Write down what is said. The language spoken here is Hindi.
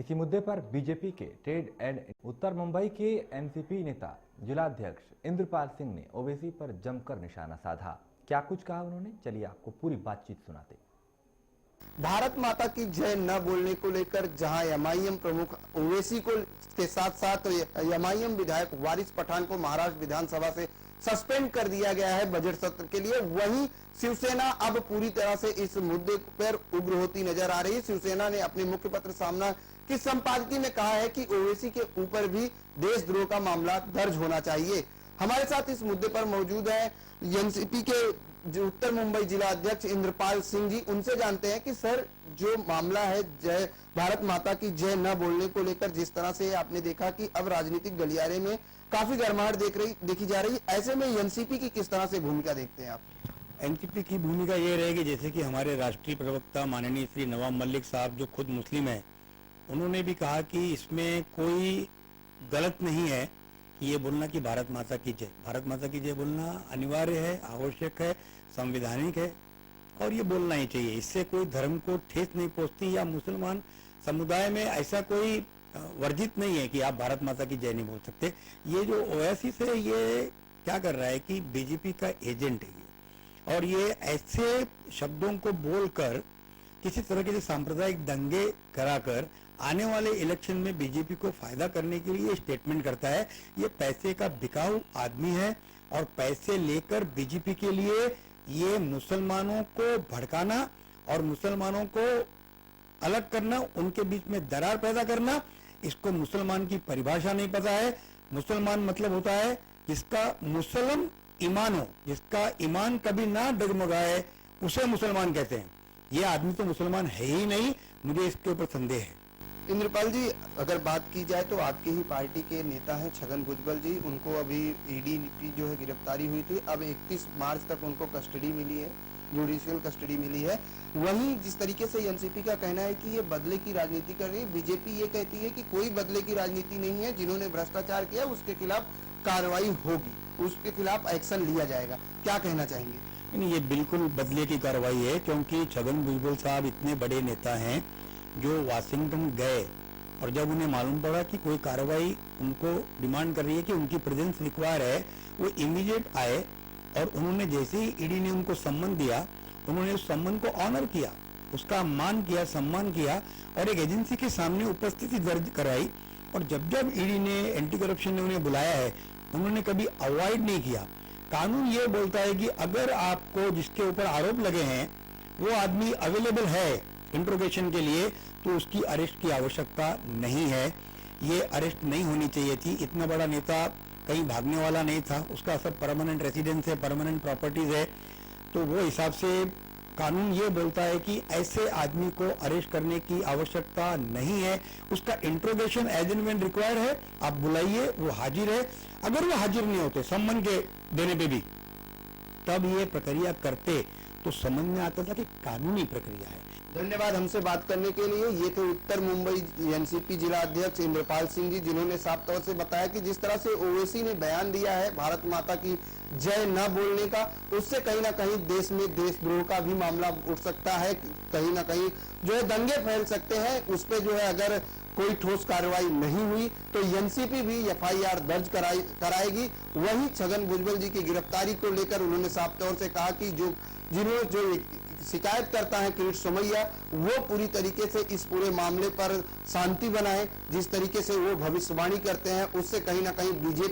इसी मुद्दे पर बीजेपी के ट्रेड एंड उत्तर मुंबई के एनसीपी नेता जिलाध्यक्ष इंद्रपाल सिंह ने ओवैसी पर जमकर निशाना साधा। क्या कुछ कहा उन्होंने, चलिए आपको पूरी बातचीत सुनाते। भारत माता की जय न बोलने को लेकर जहां एमआईएम प्रमुख ओवैसी को के साथ साथ एमआईएम विधायक वारिस पठान को महाराष्ट्र विधानसभा से सस्पेंड कर दिया गया है बजट सत्र के लिए, वहीं शिवसेना अब पूरी तरह से इस मुद्दे पर उग्र होती नजर आ रही है। शिवसेना ने अपने मुखपत्र सामना की संपादकीय में कहा है कि ओवैसी के ऊपर भी देशद्रोह का मामला दर्ज होना चाहिए। हमारे साथ इस मुद्दे पर मौजूद है एनसीपी के जो उत्तर मुंबई जिला अध्यक्ष इंद्रपाल सिंह जी। उनसे जानते हैं कि सर, जो मामला है जय भारत माता की जय न बोलने को लेकर, जिस तरह से आपने देखा कि अब राजनीतिक गलियारे में काफी गर्माहट देखी जा रही है, ऐसे में एनसीपी की किस तरह से भूमिका देखते हैं आप? एनसीपी की भूमिका ये रहेगी, जैसे कि हमारे राष्ट्रीय प्रवक्ता माननीय श्री नवाब मलिक साहब जो खुद मुस्लिम हैं, उन्होंने भी कहा कि इसमें कोई गलत नहीं है कि ये बोलना कि भारत माता की जय, भारत माता की जय बोलना अनिवार्य है, आवश्यक है, संवैधानिक है और ये बोलना ही चाहिए। इससे कोई धर्म को ठेस नहीं पहुंचती या मुसलमान समुदाय में ऐसा कोई वर्जित नहीं है कि आप भारत माता की जय नहीं बोल सकते। ये जो ओवैसी से ये क्या कर रहा है कि बीजेपी का एजेंट है ये, और ये ऐसे शब्दों को बोलकर किसी तरह के सांप्रदायिक दंगे कराकर आने वाले इलेक्शन में बीजेपी को फायदा करने के लिए स्टेटमेंट करता है। ये पैसे का बिकाऊ आदमी है और पैसे लेकर बीजेपी के लिए ये मुसलमानों को भड़काना और मुसलमानों को अलग करना, उनके बीच में दरार पैदा करना, इसको मुसलमान की परिभाषा नहीं पता है। मुसलमान मतलब होता है जिसका मुसलम ईमान हो, जिसका ईमान कभी ना डगमगाए, उसे मुसलमान कहते हैं। ये आदमी तो मुसलमान है ही नहीं, मुझे इसके ऊपर संदेह है। इंद्रपाल जी, अगर बात की जाए तो आपकी ही पार्टी के नेता हैं छगन भुजबल जी, उनको अभी ईडी की जो है गिरफ्तारी हुई थी, अब 31 मार्च तक उनको कस्टडी मिली है, जुडिशियल कस्टडी मिली है। वहीं जिस तरीके से एनसीपी का कहना है कि ये बदले की राजनीति कर रही है, बीजेपी ये कहती है कि कोई बदले की राजनीति नहीं है, जिन्होंने भ्रष्टाचार किया उसके खिलाफ कार्रवाई होगी, उसके खिलाफ एक्शन लिया जाएगा। क्या कहना चाहेंगे? नहीं, ये बिल्कुल बदले की कार्रवाई है, क्योंकि छगन भुजबल साहब इतने बड़े नेता हैं जो वाशिंगटन गए और जब उन्हें मालूम पड़ा कि कोई कार्रवाई उनको डिमांड कर रही है कि उनकी प्रेजेंस रिक्वायर है, वो इमीडिएट आए और उन्होंने जैसे ही ईडी ने उनको सम्मन दिया, उन्होंने उस सम्मन को ऑनर किया, उसका मान किया, सम्मान किया और एक एजेंसी के सामने उपस्थिति दर्ज कराई। और जब जब ईडी ने, एंटी करप्शन ने उन्हें बुलाया है, उन्होंने कभी अवॉइड नहीं किया। कानून ये बोलता है कि अगर आपको जिसके ऊपर आरोप लगे हैं वो आदमी अवेलेबल है इंट्रोगेशन के लिए, तो उसकी अरेस्ट की आवश्यकता नहीं है। ये अरेस्ट नहीं होनी चाहिए थी। इतना बड़ा नेता कहीं भागने वाला नहीं था, उसका सब परमानेंट रेसिडेंस है, परमानेंट प्रॉपर्टीज है, तो वो हिसाब से कानून ये बोलता है कि ऐसे आदमी को अरेस्ट करने की आवश्यकता नहीं है। उसका interrogation as and when required है, आप बुलाइए, वो हाजिर है। अगर वो हाजिर नहीं होते सम्मन के देने पे भी, तब ये प्रक्रिया करते तो समझ में आता था कि कानूनी प्रक्रिया है। धन्यवाद हमसे बात करने के लिए। ये थे उत्तर मुंबई एनसीपी जिला अध्यक्ष इंद्रपाल सिंह जी, जिन्होंने साफ तौर से बताया कि जिस तरह से ओवैसी ने बयान दिया है भारत माता की जय न बोलने का, उससे कहीं ना कहीं देश में देशद्रोह का भी मामला उठ सकता है, कहीं ना कहीं जो है दंगे फैल सकते हैं। उस पर जो है अगर कोई ठोस कार्रवाई नहीं हुई तो एनसीपी भी एफआईआर दर्ज कराएगी। वहीं छगन भुजबल जी की गिरफ्तारी को लेकर उन्होंने साफ तौर से कहा कि जिन्होंने जो शिकायत करता है किरीट सोमैया, वो पूरी तरीके से इस पूरे मामले पर शांति बनाए। जिस तरीके से वो भविष्यवाणी करते हैं, उससे कहीं ना कहीं बीजेपी